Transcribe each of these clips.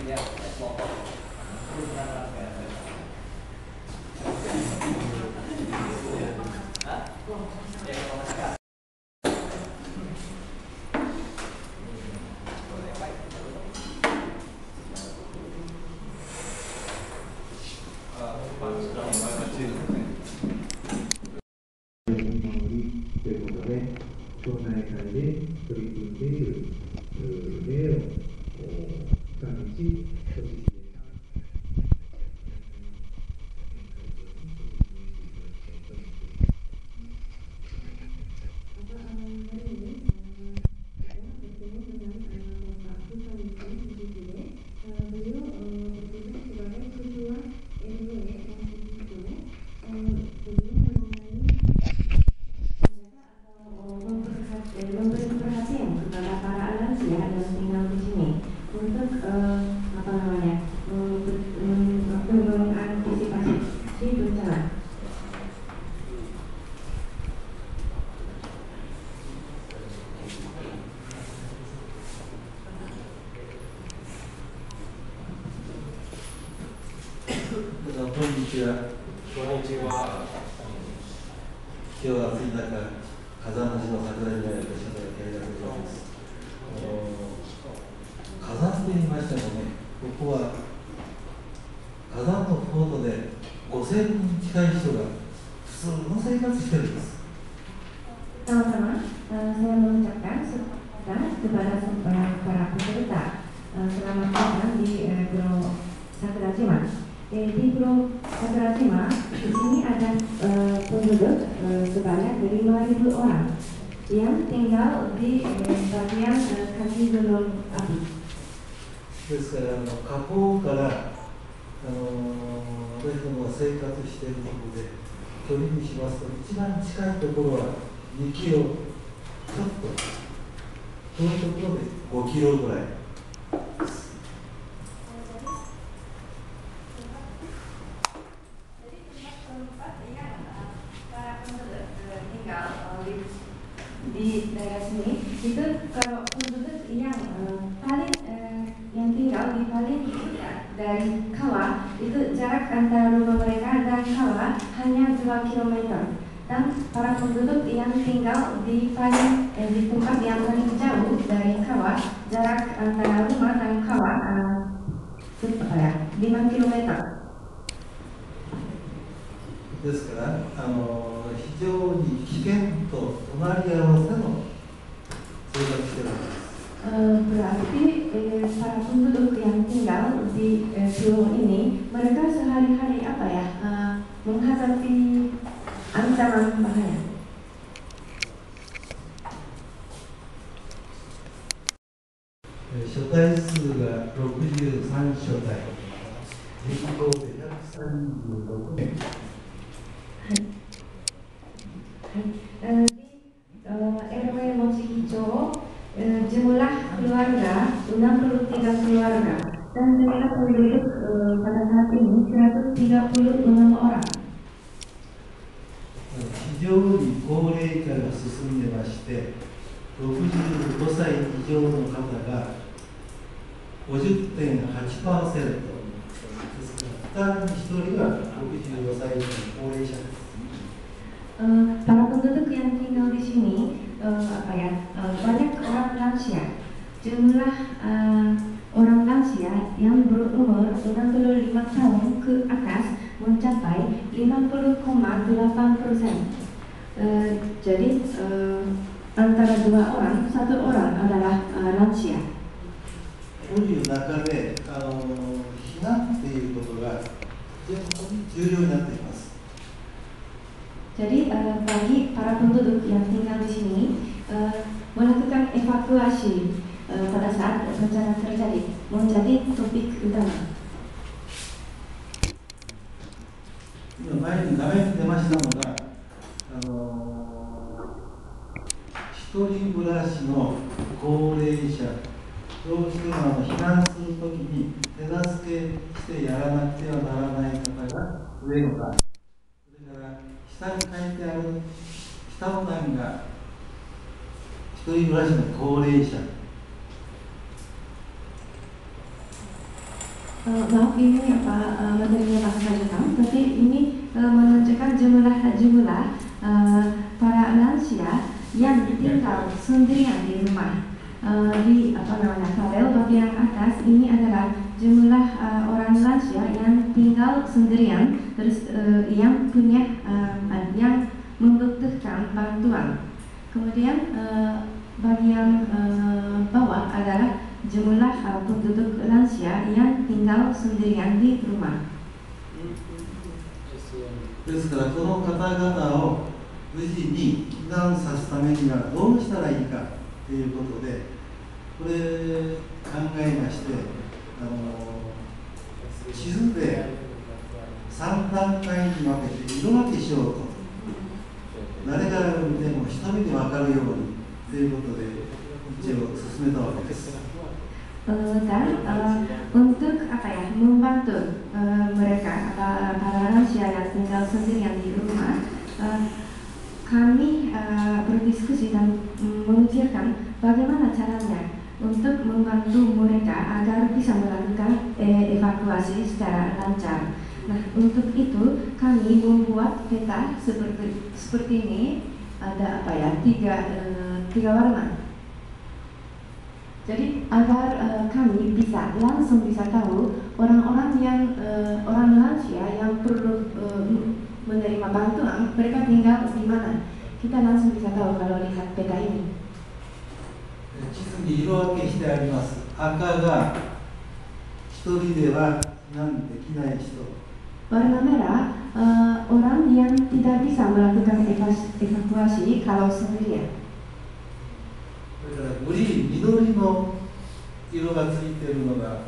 今日は暑い中、風の市の桜島へお越しいただきありがとうございます。火山といいましてもね、ここは火山の高度で5000人近い人が普通の生活してるんです。Sama-sama, saya mengucapkan kepada para peserta selamat datang di Pulau Sakurajima. Di Pulau Sakurajima, di sini ada penduduk sebanyak 5.000 orang yang tinggal di bagian kaki gunung api. ですから火口から私どもが生活しているところで距離にしますと一番近いところは2キロちょっと遠いところで5キロぐらい。Di daerah sini itu kalau penduduk yang paling yang tinggal di paling dari kawah itu jarak antara rumah mereka dan kawah hanya 2 km dan para penduduk yang tinggal di paling di tempat yang paling jauh dari kawah jarak antara rumah dan kawah 5 km. ですから非常に危険と隣り合わせの生活しているんです。Berarti para penduduk yang tinggal di pulau ini mereka sehari-hari apa ya menghadapi ancaman bahaya. 所帯数が63所帯、人口で136名。RW Mochi Hijau jumlah keluarga 63 keluarga dan jumlah penduduk pada saat ini 136 orang. 非常に高齢化が進んでまして、65歳以上の方が 50.8%ですから、2人に1人が65歳以上の高齢者です。Para penduduk yang tinggal di sini banyak orang lansia. Jumlah orang lansia yang berumur 65 tahun ke atas mencapai 50,8%. Jadi antara 2 orang, 1 orang adalah lansia. という中で避難っていうことが非常に重要になっています。 Jadi bagi para penduduk yang tinggal di sini melakukan evakuasi pada saat bencana terjadi menjadi topik utama. 今前に画面に出ましたのが一人暮らしの高齢者どうしても避難するときに手助けしてやらなくてはならない方が上の段、それから下に書いてある下の段が一人暮らしの高齢者、maaf ini materinya bahasa Jepang, tapi ini menunjukkan jumlah para lansia yang tinggal sendirian di rumah. Di tabel bagian atas ini adalah jumlah orang lansia yang tinggal sendirian, terus yang punya yang membutuhkan bantuan. Kemudian bagian bawah adalah jumlah penduduk lansia yang tinggal sendirian di rumah. ですからこの方々を無事に避難させるためにはどうしたらいいかということで、これ考えまして、地図で3段階に分けて色分けしようと、誰が見ても一目で分かるようにということで一応進めたわけです。Dan untuk membantu mereka para lansia yang tinggal sendirian di rumah, kami berdiskusi dan memikirkan bagaimana caranya untuk membantu mereka agar bisa melakukan evakuasi secara lancar. Nah, untuk itu kami membuat peta seperti ini, ada tiga warna. Jadi agar kami langsung bisa tahu orang-orang yang orang lansia yang perlu menerima bantuan, mereka tinggal di mana. Kita langsung bisa tahu kalau lihat peta ini. 地図に色分けしてあります。赤が一人では避難できない人。 Warna merah orang yang tidak bisa melakukan evakuasi kalau sendirian. それからグリーン、緑の色がついているのが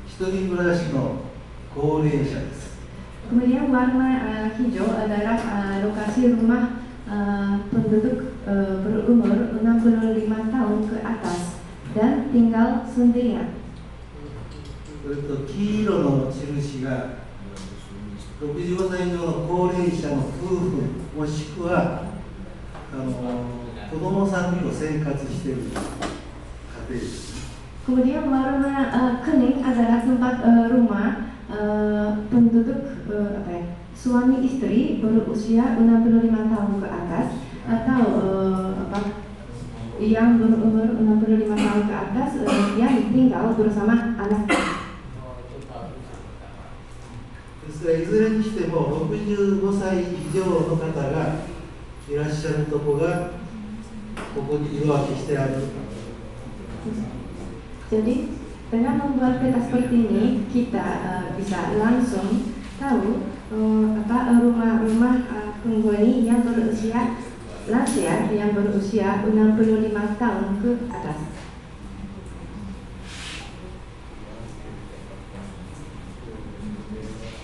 一人暮らしの高齢者です。 Kemudian warna hijau adalah lokasi rumah penduduk berumur 65 tahun ke atas dan tinggal sendirian. それと黄色の印が65歳以上の高齢者の夫婦もしくは子供さんと生活している家庭です。 Kemudian warna kuning adalah tempat rumah penduduk suami istri berusia 65 tahun ke atas atau yang berumur 65 tahun ke atas yang tinggal bersama anak. ですからいずれにしても65歳以上の方がいらっしゃるとこがここに色分けしてある。 Jadi dengan membuat peta seperti ini kita bisa langsung tahu rumah-rumah penghuni yang berusia lansia yang berusia 65 tahun ke atas.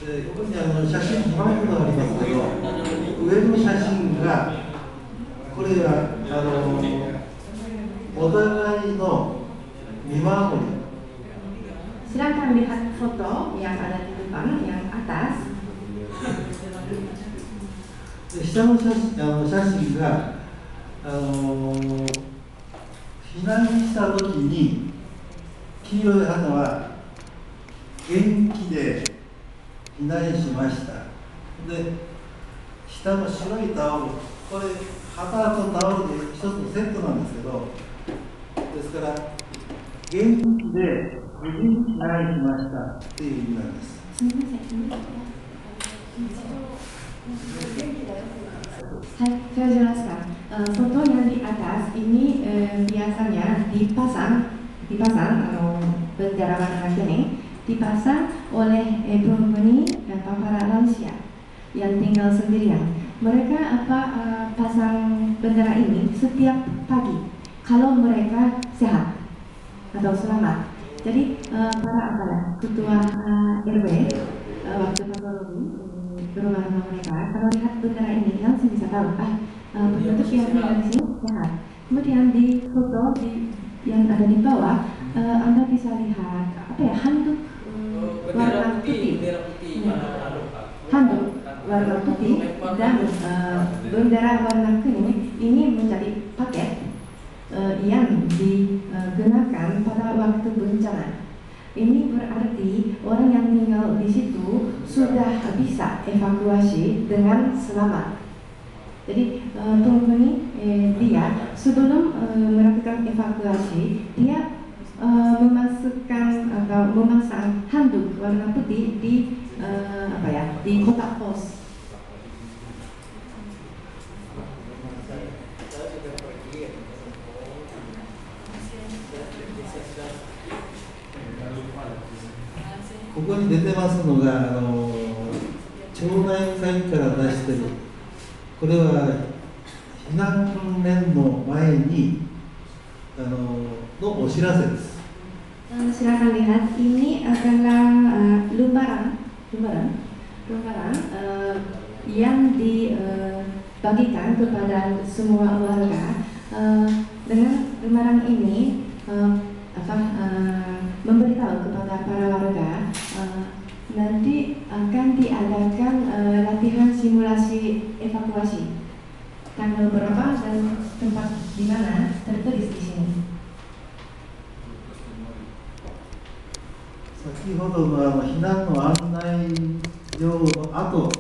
ここに写真2枚ほどありますけど、上の写真がこれはお互いの見守り。 Silakan lihat foto yang ada di depan yang atas. 下の写真が避難したときに黄色い花は元気で避難しました。で、下の白いタオル、これ旗とタオルで一つのセットなんですけど、ですから元気で無事に避難しましたっていう意味なんです。 Saya jelaskan, foto yang di atas ini biasanya dipasang bendera warna kuning dipasang oleh penghuni dan para lansia yang tinggal sendirian. Mereka pasang bendera ini setiap pagi kalau mereka sehat atau selamat. Jadi para ketua RW waktu patologi rumah-rumah mereka kalau lihat bendera ini langsung bisa tahu penduduk yang tinggal di sini sehat. Kemudian di foto yang ada di bawah Anda bisa lihat handuk warna putih, handuk warna putih dan bendera warna kuning. Ini menjadi paket yang digunakan pada waktu bencana. Ini berarti orang yang tinggal di situ sudah bisa evakuasi dengan selamat. Jadi tunggu nih, dia sebelum melakukan evakuasi, dia memasukkan atau memasang handuk warna putih di di kotak pos.ここに出てますのが町内会から出してる、これは避難訓練の前にのお知らせです。Silakan lihat, ini adalah lembaran yang dibagikan kepada semua warga. Dengan lembaran ini memberitahu kepada para warga nanti akan diadakan latihan simulasi evakuasi. Tanggal berapa dan tempat di mana tertulis di sini. 先ほどの避難の案内状の後、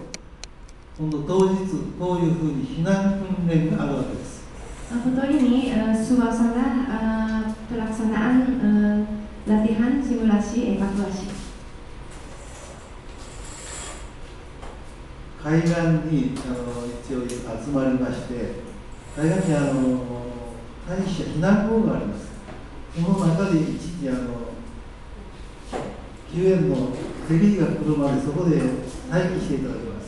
今度当日こういうふうに避難訓練があるわけです。Foto ini suasana pelaksanaan latihan simulasi evakuasi. 海岸に一応集まりまして、海岸に大使避難壕があります。その中で一時救援のフェリーが来るまでそこで待機していただきます。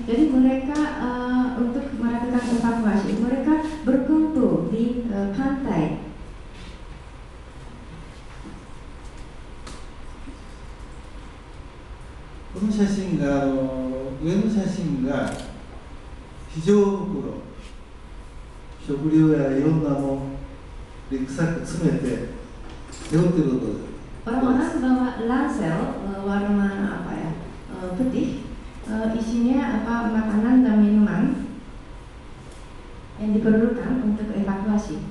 Jadi mereka untuk melakukan evakuasi, mereka berkumpul di pantai. この写真が上の写真が非常袋、食料やいろんなリュックサック詰めて背負っていることです。Orang-orang bawa lansel warna putih, isinya makanan dan minuman yang diperlukan untuk evakuasi.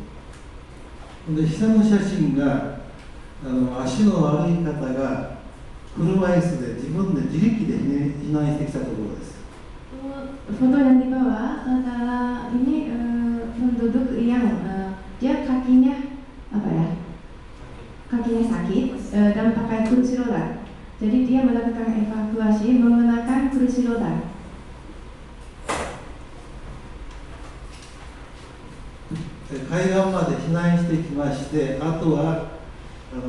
で下の写真が足の悪い方が車椅子で自分で自力で避難してきたところです。Foto yang di bawah adalah ini penduduk yang dia kakinya kakinya sakit dan pakai kursi roda. Jadi dia melakukan evakuasi menggunakan kursi roda. 海岸まで避難してきまして、あとはフ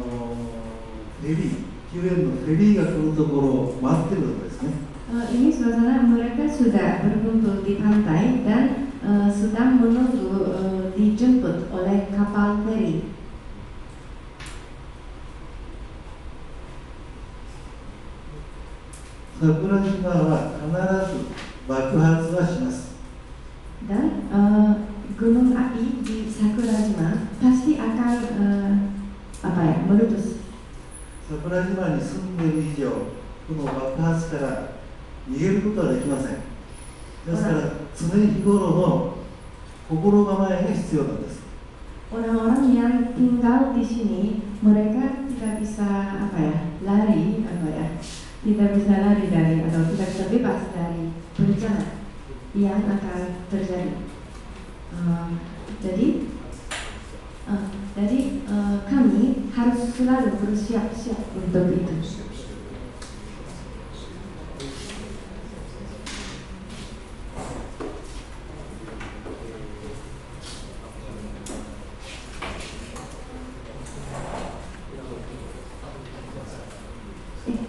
ェリー、救援のフェリーが来るところを待ってるわけですね。Ini suasana mereka sudah berkumpul di pantai dan sedang menunggu dijemput oleh kapal feri. 桜島は必ず爆発はします。 Dan gunung api di Sakurajima pasti akan meletus. 桜島に住んでいる以上、この爆発から逃げることはできません。ですから常に日頃の心構えが必要なんです。 Orang-orang yang tinggal di sini mereka tidak bisa lari tidak bisa lari dari atau tidak bisa bebas dari bencana yang akan terjadi. Jadi kami harus selalu bersiap-siap untuk itu.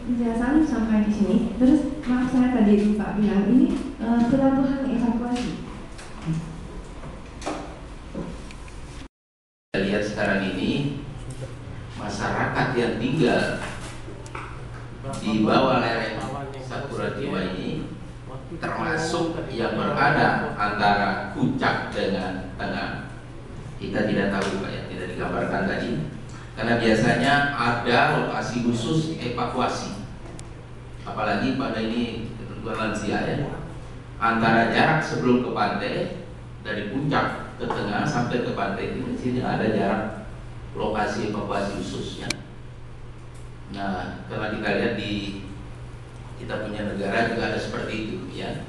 Penjelasan sampai di sini. Terus maaf saya tadi lupa bilang ini pelabuhan evakuasi. Kita lihat sekarang ini masyarakat yang tinggal di bawah lereng Sakurajima ini termasuk yang berada antara puncak dengan tengah. Kita tidak tahu Pak ya, tidak digambarkan tadi. Karena biasanya ada lokasi khusus evakuasi, apalagi pada ini ketentuan lansia ya, antara jarak sebelum ke pantai dari puncak ke tengah sampai ke pantai itu di sini ada jarak lokasi evakuasi khususnya. Nah, karena kita lihat di kita punya negara juga ada seperti itu ya.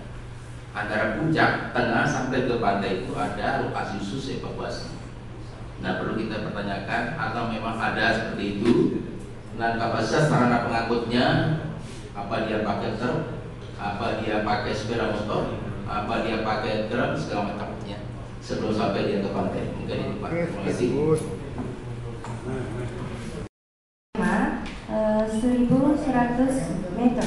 Antara puncak, tengah sampai ke pantai itu ada lokasi khusus evakuasi. Nah, perlu kita pertanyakan atau memang ada seperti itu. Nah, kapasitas sarana pengangkutnya, apa dia pakai truk, apa dia pakai sepeda motor, apa dia pakai drum, segala macamnya sebelum sampai dia ke pantai. Mungkin itu Pak. Terima kasih. 1100 meter.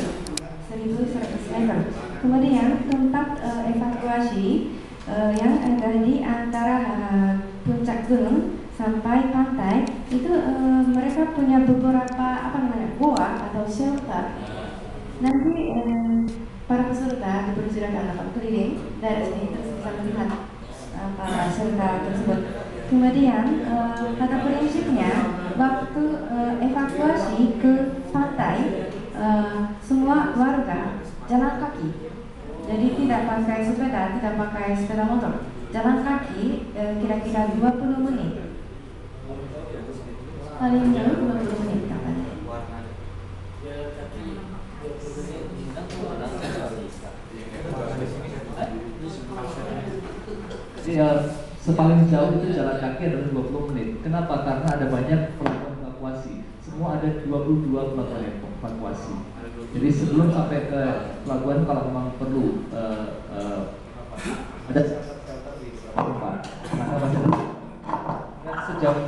1100 meter. Kemudian tempat evakuasi yang ada di antara puncak gunung sampai pantai itu mereka punya beberapa goa atau shelter. Nanti para peserta dipersilakan dapat keliling dari sini terus bisa melihat para shelter tersebut. Kemudian pada prinsipnya waktu evakuasi ke pantai semua warga jalan kaki. Jadi tidak pakai sepeda, tidak pakai sepeda motor. Jalan kaki kira-kira 20 menit. Paling jauh 20 menit katanya. Ya, sepaling jauh itu jalan kaki adalah 20 menit. Kenapa? Karena ada banyak pelabuhan evakuasi. Semua ada 22 pelabuhan evakuasi. Jadi sebelum sampai ke pelabuhan kalau memang perlu ada tempat, maka masih sejauh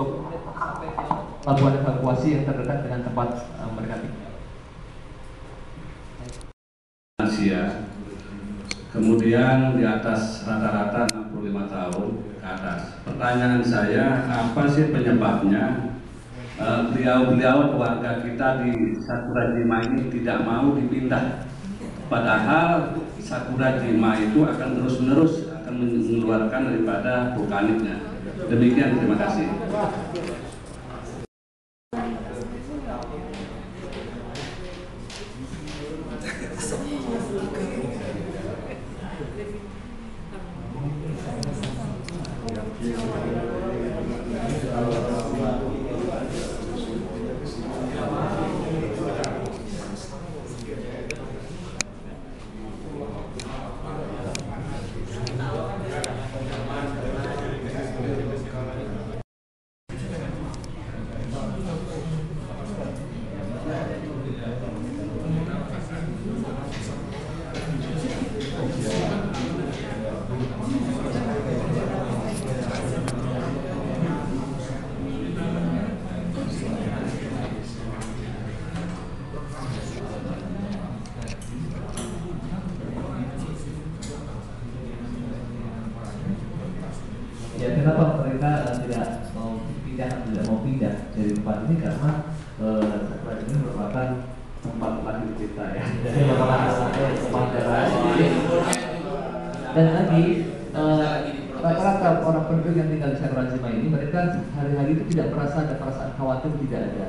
20 menit sampai ke pelabuhan evakuasi yang terdekat dengan tempat mereka tinggal. Asia. Kemudian di atas rata-rata 65 tahun ke atas. Pertanyaan saya, apa sih penyebabnya beliau-beliau warga kita di Sakurajima ini tidak mau dipindah? Padahal Sakurajima itu akan terus-menerus akan mengeluarkan daripada vulkaniknya. Demikian, terima kasih. Ya, kenapa mereka tidak mau pindah dari tempat ini? Karena tempat ini merupakan tempat lahir kita ya. Jadi merupakan tempat darah. Dan lagi rata-rata orang penduduk yang tinggal di Sakurajima ini, mereka hari-hari itu tidak merasa ada perasaan khawatir, tidak ada.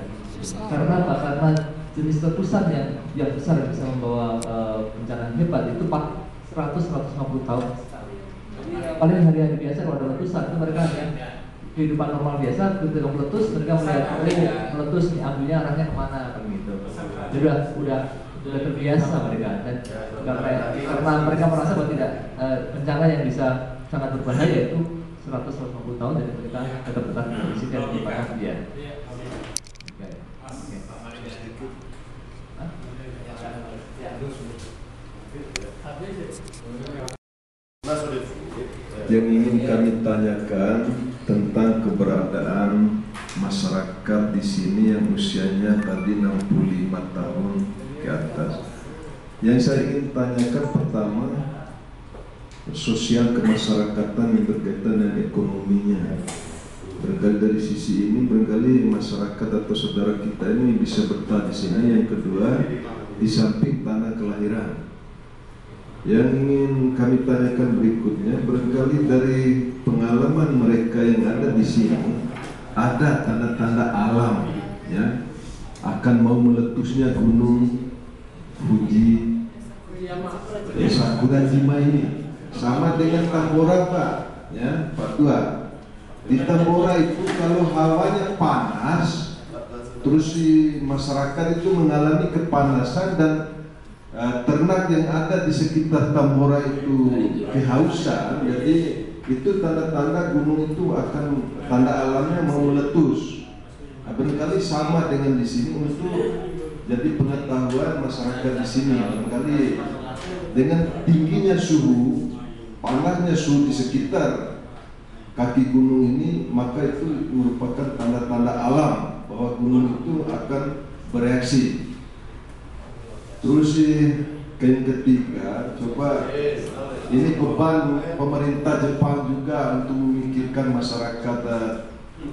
Karena apa? Karena jenis letusan yang besar yang bisa membawa bencana hebat itu 100-150 tahun. Paling hari-hari biasa kalau ada letusan itu mereka hanya kehidupan normal biasa, ketika meletus mereka melihat meletus nih, ambilnya arahnya kemana begitu. Jadi udah terbiasa mereka, dan karena mereka merasa bahwa tidak bencana yang bisa sangat berbahaya itu 100-150 tahun, jadi mereka tetap di sini dan menyimpan dia. Yang ingin kami tanyakan tentang keberadaan masyarakat di sini yang usianya tadi 65 tahun ke atas. Yang saya ingin tanyakan pertama, sosial kemasyarakatan yang berkaitan dengan ekonominya. Barangkali dari sisi ini, barangkali masyarakat atau saudara kita ini bisa bertahan di sini. Yang kedua, di samping tanah kelahiran. Yang ingin kami tanyakan berikutnya, barangkali dari pengalaman mereka yang ada di sini, ada tanda-tanda alam, ya, akan mau meletusnya gunung Fuji, Sakurajima ini. sama dengan Tambora Pak, ya Pak Tua. Di Tambora itu kalau hawanya panas, terus si masyarakat itu mengalami kepanasan dan ternak yang ada di sekitar Tambora itu kehausan, jadi itu tanda-tanda gunung itu akan tanda alamnya mau meletus. Nah, barangkali sama dengan di sini untuk jadi pengetahuan masyarakat di sini. Barangkali dengan tingginya suhu, panasnya suhu di sekitar kaki gunung ini, maka itu merupakan tanda-tanda alam bahwa gunung itu akan bereaksi. Terus yang ketiga, coba ini beban pemerintah Jepang juga untuk memikirkan masyarakat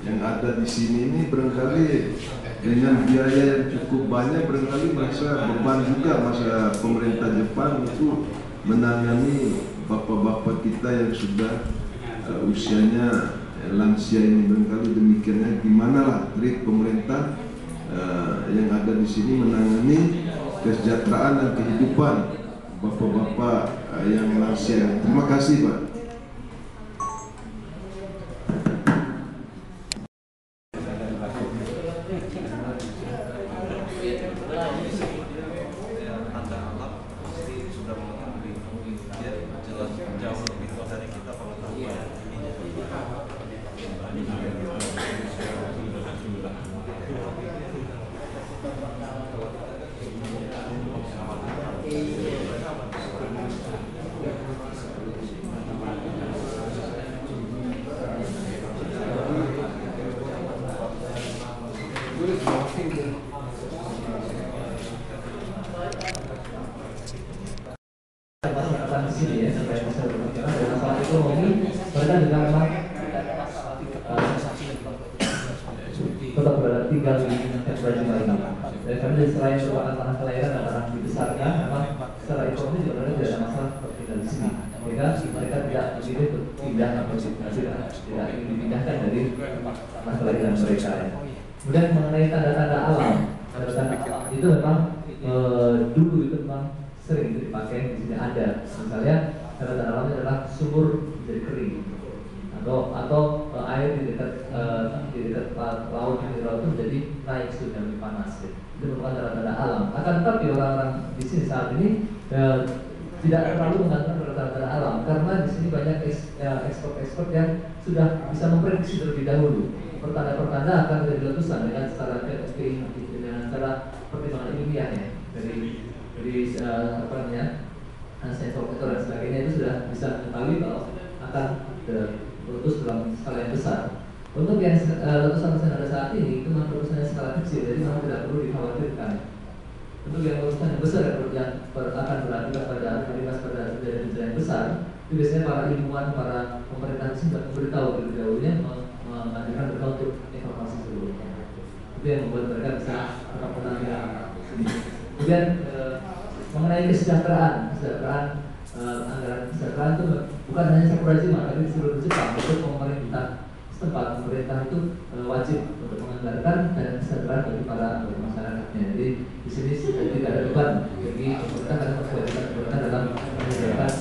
yang ada di sini ini, barangkali dengan biaya yang cukup banyak, barangkali masa beban juga masa pemerintah Jepang itu menangani bapak-bapak kita yang sudah usianya lansia ini. Barangkali demikiannya, gimana lah trik pemerintah yang ada di sini menangani kesejahteraan dan kehidupan bapak-bapak yang lansia. Terima kasih Pak. Tetap berada tinggal di Kepulauan ini. Dan kami selain merupakan tanah kelahiran dan tanah dibesarkan, memang secara ekonomi juga tidak ada masalah tinggal di sini. Mereka tidak memilih untuk pindah atau tidak ingin dipindahkan dari tanah kelahiran mereka. Kemudian mengenai tanda-tanda alam, tanda-tanda alam itu memang dulu itu memang sering dipakai, di sini ada. Misalnya tanda-tanda alamnya adalah sumur menjadi kering, atau air di dekat laut itu menjadi naik suhu yang lebih panas. Itu merupakan tanda-tanda alam. Akan tetapi orang-orang di sini saat ini tidak terlalu mengatakan tanda-tanda alam, karena di sini banyak ekspert yang sudah bisa memprediksi terlebih dahulu pertanda-pertanda akan terjadi letusan dengan secara pertimbangan ilmiah ya, dari apa namanya, sensor dan sebagainya, itu sudah bisa mengetahui kalau akan letus dalam skala yang besar. Untuk yang letusan yang ada saat ini itu memang letusan yang skala kecil, jadi memang tidak perlu dikhawatirkan. Untuk yang letusan yang besar yang akan berakibat pada kejadian yang besar, itu biasanya para ilmuwan, para pemerintah sudah memberitahu terlebih dahulunya, menghadirkan mereka untuk informasi sebelumnya. Itu yang membuat mereka bisa menang sini. Kemudian mengenai kesejahteraan anggaran kesejahteraan itu bukan hanya Sakurajima, tapi di seluruh Jepang. Untuk pemerintah setempat, pemerintah itu wajib untuk menganggarkan dana kesejahteraan bagi para masyarakatnya. Jadi di sini tidak ada beban bagi pemerintah karena pemerintah dalam menyediakan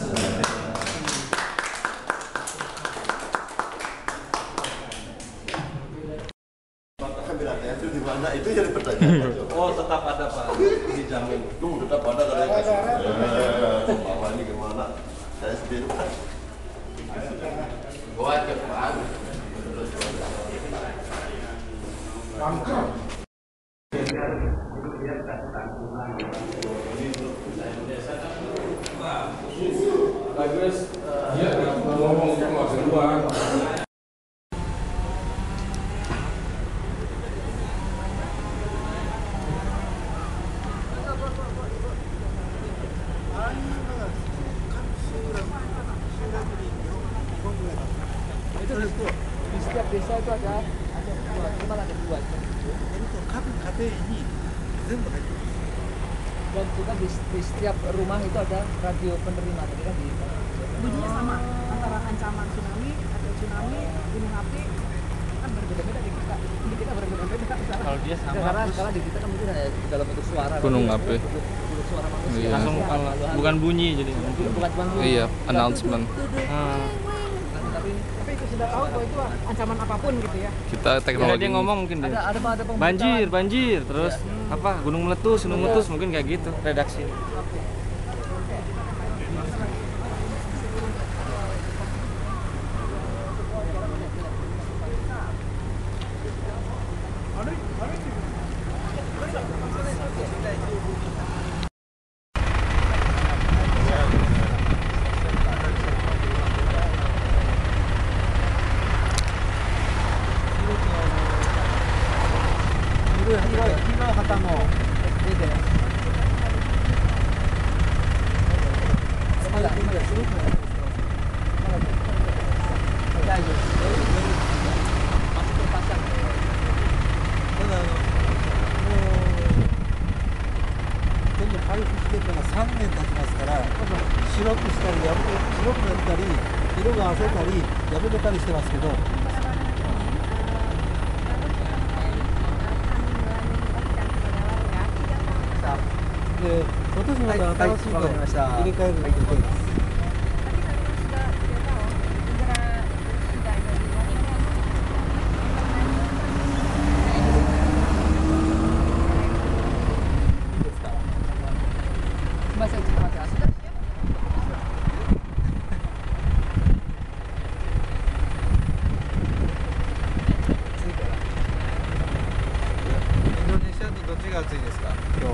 di mana itu jadi pertanyaan. Oh, tetap ada Pak, dijamin. Tetap ada dari Bapak ini gimana? Saya sendiri kan. Gua cepat. Bagus. Iya, ngomong kedua. Di setiap desa itu ada dua, cuma ada dua. KP ini Dan juga di setiap rumah itu ada radio penerima, jadi kan bunyinya sama antara ancaman tsunami atau tsunami, gunung api kan berbeda-beda di kita berbeda-beda. Kalau dia sama karena di kita kan mungkin ada dalam bentuk suara, gunung api. bentuk suara manusia. Iya. Langsung bukan bunyi jadi. Bukan bunyi. Iya, announcement. Tapi itu sudah tahu bahwa itu ancaman apapun gitu ya. Kita teknologi. Dia ngomong mungkin dia. Ada Banjir, terus apa? Gunung meletus mungkin kayak gitu redaksi.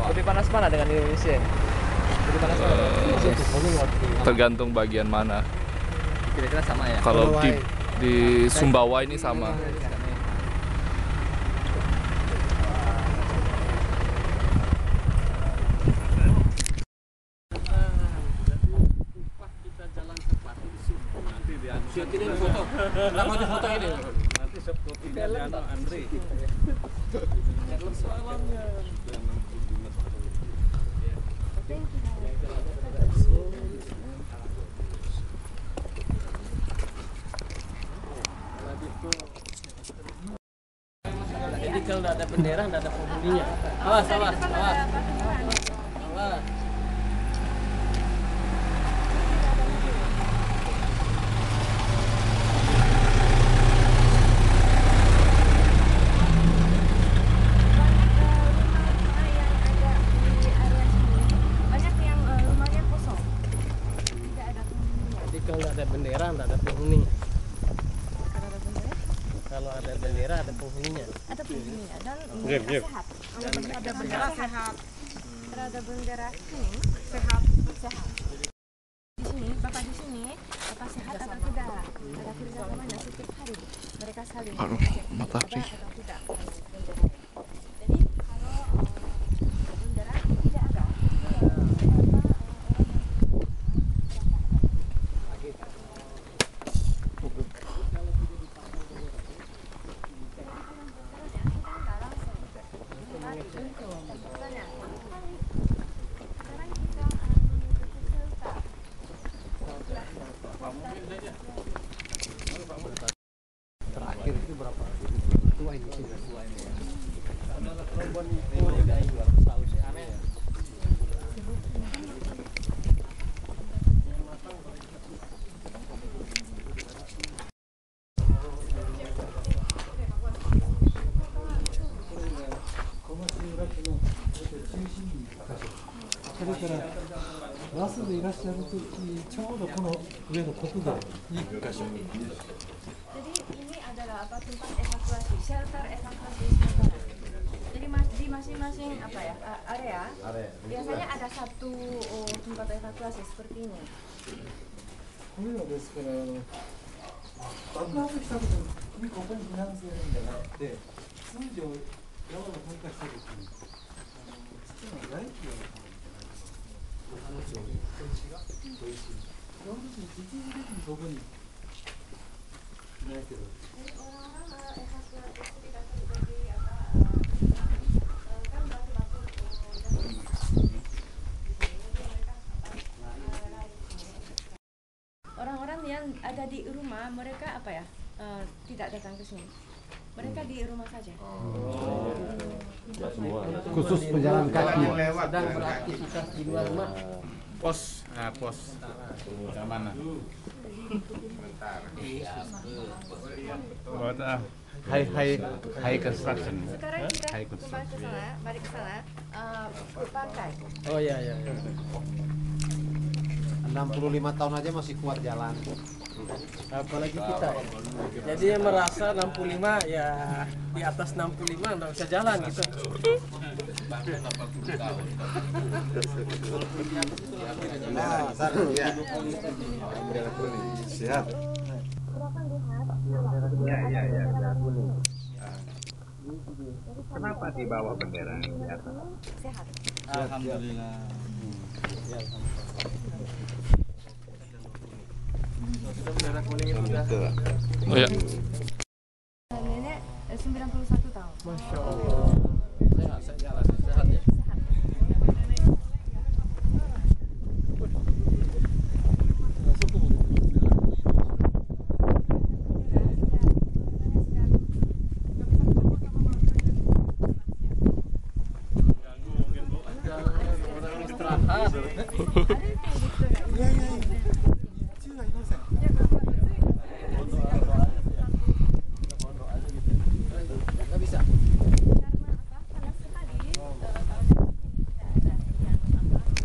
Lebih panas mana dengan Indonesia? Lebih panas mana? Tergantung bagian mana. Kira-kira sama ya? Kalau di Sumbawa ini sama. Nanti fotonya di Andri. Jadi kalau nggak ada bendera nggak ada penghuninya. Awas. Kalau nggak ada bendera, nggak ada penghuni. Kalau ada bendera, ada penghuninya. Ada penghuninya dan Gap. sehat. Ada bendera sehat. Kalau ada bendera kuning sehat. Di sini, bapak di sini, bapak sehat atau tidak? Ada kerjasamanya setiap hari. Mereka saling matahari. atau tidak. Jadi kalau bendera tidak ada. Terakhir itu berapa? Tua ini. Jadi ini adalah apa tempat evakuasi, shelter evakuasi sementara. Jadi di masing-masing apa ya area biasanya ada satu tempat evakuasi seperti ini. こういうのですから爆発した時にここに避難するんじゃなくて通常山が噴火した時に土の外気を土石がその時に一時的にそこにいないけど Orang-orang yang ada di rumah mereka apa ya tidak datang ke sini. Mereka di rumah saja. Khusus pejalan kaki. Sedang beraktivitas di luar rumah. Pos, ke mana? High construction. Sekarang kita kembali ke sana, balik ke sana, pakai. Oh iya. 65 tahun aja masih kuat jalan. Apalagi kita. Jadi yang merasa 65 ya di atas 65 nggak bisa jalan gitu. Sehat. Ya. Kenapa di bawah bendera di atas? Sehat. Alhamdulillah. Bendera kuning itu udah. Oh ya. Nenek 91 tahun. Masya Allah. Sehat jalan, sehat ya.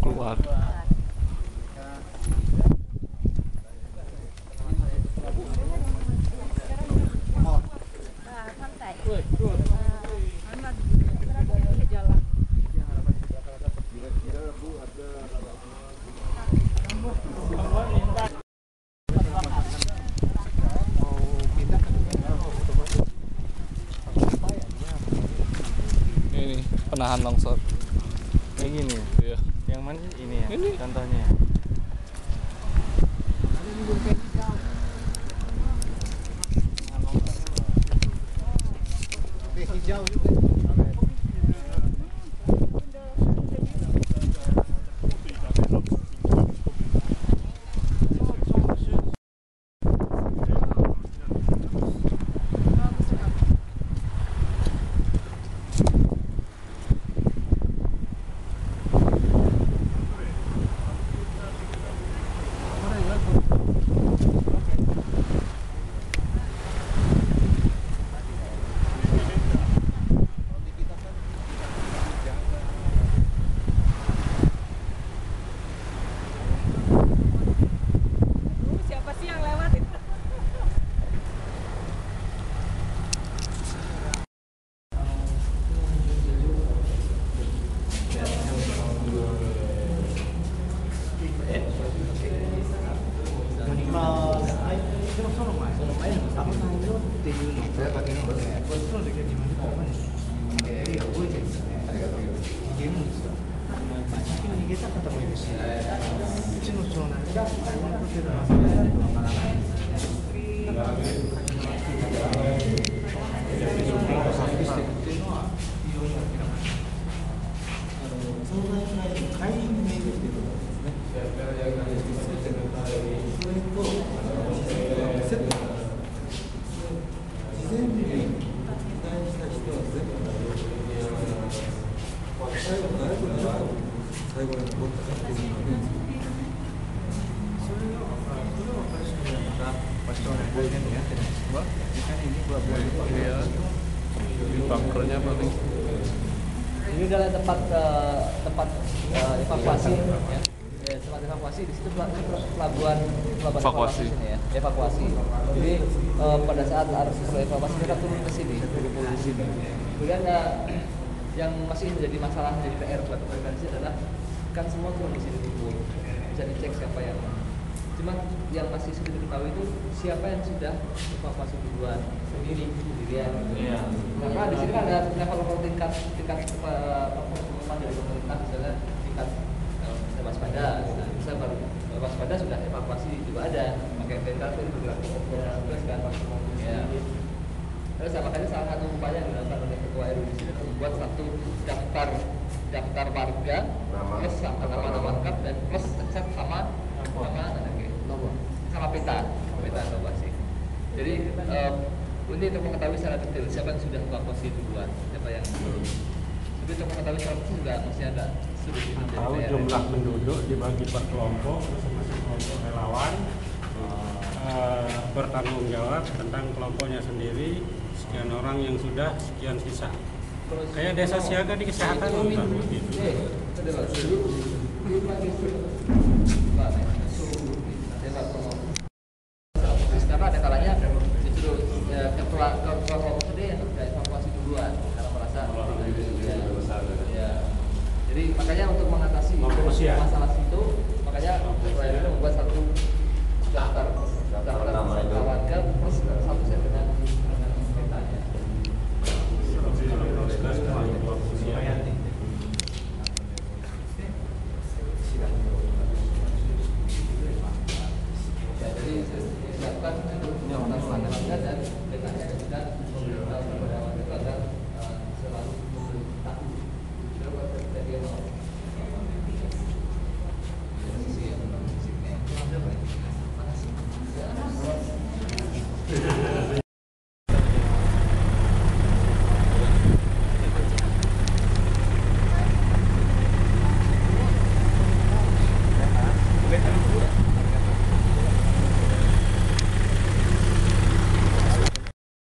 Keluar. Santai. Ini penahan longsor. Kayak gini. Iya. Yang mana ini ya? Ini. Contohnya. Hijau juga. Siapa sih yang lewat itu? Iya. Di bunkernya paling. Ini adalah tempat evakuasi ya. Tempat evakuasi di situ pelabuhan Evakuasi. ya. Evakuasi. Jadi pada saat harus evakuasi mereka turun ke sini, berkumpul di sini. Kemudian yang masih menjadi masalah dari PR buat organisasi adalah kan semua turun di sini kumpul. Bisa dicek siapa yang. Cuma yang masih sulit diketahui itu siapa yang sudah evakuasi duluan sendirian. Iya. Karena di sini kan ada level tingkat pengumuman dari pemerintah, misalnya tingkat waspada. Nah, bisa baru waspada sudah evakuasi juga ada. Pakai PKP bergerak terus kan ya. Terus makanya salah satu upaya yang dilakukan oleh Ketua RW di sini membuat satu daftar warga plus nama lengkap dan plus cek sama peta evakuasi. Jadi Ini untuk mengetahui secara detail siapa yang sudah evakuasi duluan, siapa yang belum. Tapi untuk mengetahui secara detail juga masih ada sudut itu. Tahu jumlah penduduk dibagi per kelompok, masing-masing kelompok relawan bertanggung jawab tentang kelompoknya sendiri. Sekian orang yang sudah, sekian sisa. Kayak desa siaga di kesehatan gitu. Karena ada kalanya justru ketua kelompok itu yang sudah evakuasi duluan karena merasa jadi makanya untuk mengatasi masalah itu makanya ketua RW membuat satu daftar warga plus satu set dengan petanya. Jadi siapkan untuk melakukan warga dan petanya dan memberitahu kepada warga itu agar selalu tahu berapa kejadian. Terima kasih.